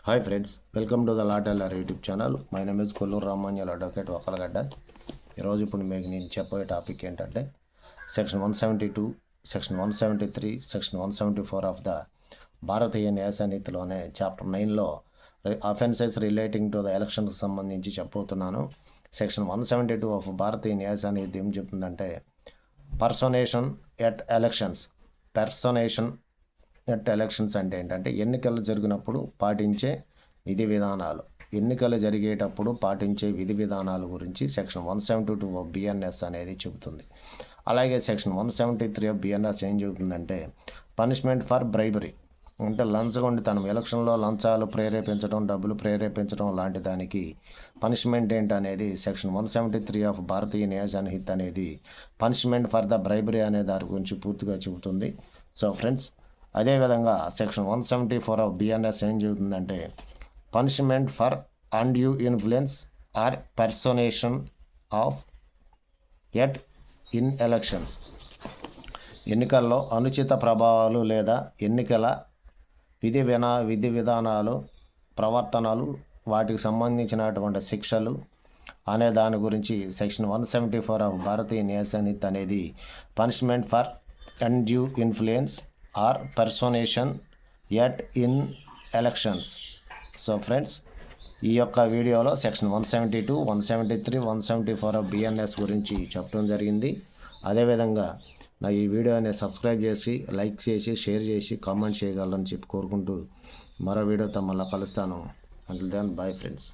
Hi friends, welcome to the లాటెల్లర్ YouTube channel. My name is Kolluru Ramanjal advocate Okkalagadda. ఈరోజు ఇప్పుడు మీకు నేను చెప్పే టాపిక్ ఏంటంటే section 172, section 173, section 174 of the Bharatiya Nyaya సంహితలోనే చాప్టర్ 9లో అఫెన్సెస్ రిలేటింగ్ టు ద ఎలక్షన్కి సంబంధించి చెప్పబోతున్నాను. సెక్షన్ 172 ఆఫ్ భారతీయ న్యాయ సంహిత ఏం చెప్తుందంటే పర్సోనేషన్ ఎట్ ఎలక్షన్స్ అంటే ఏంటంటే ఎన్నికలు జరిగినప్పుడు పాటించే విధి విధానాలు, ఎన్నికలు జరిగేటప్పుడు పాటించే విధి విధానాల గురించి సెక్షన్ 172 ఆఫ్ బిఎన్ఎస్ అనేది చెబుతుంది. అలాగే సెక్షన్ 173 ఆఫ్ బిఎన్ఎస్ ఏం చెబుతుందంటే పనిష్మెంట్ ఫర్ బ్రైబరీ అంటే లంచగొండితనం, ఎలక్షన్లో లంచాలు ప్రేరేపించడం, డబ్బులు ప్రేరేపించడం లాంటి దానికి పనిష్మెంట్ ఏంటనేది సెక్షన్ 173 ఆఫ్ భారతీయ న్యాయ సంహిత అనేది పనిష్మెంట్ ఫర్ ద బ్రైబరీ అనే దాని గురించి పూర్తిగా చెబుతుంది. సో ఫ్రెండ్స్, అదేవిధంగా సెక్షన్ 174 ఆఫ్ బిఎన్ఎస్ ఏం చెబుతుందంటే punishment for undue influence or personation of at in elections, ఎన్నికల్లో అనుచిత ప్రభావాలు లేదా ఎన్నికల విధి విధానాలు, ప్రవర్తనలు, వాటికి సంబంధించినటువంటి శిక్షలు అనే దాని గురించి సెక్షన్ 174 ఆఫ్ భారతీయ న్యాయ సంహిత అనేది punishment for undue influence or personation at in elections. So friends, ఈ యొక్క వీడియోలో సెక్షన్ 172, 173, 174 ఆఫ్ బిఎన్ఎస్ గురించి చెప్పడం జరిగింది. అదేవిధంగా నా ఈ వీడియోని సబ్స్క్రైబ్ చేసి, లైక్ చేసి, షేర్ చేసి, కామెంట్ చేయగలరని చెప్పి కోరుకుంటూ మరో వీడియోతో మళ్ళీ కలుస్తాను. Until then, bye friends.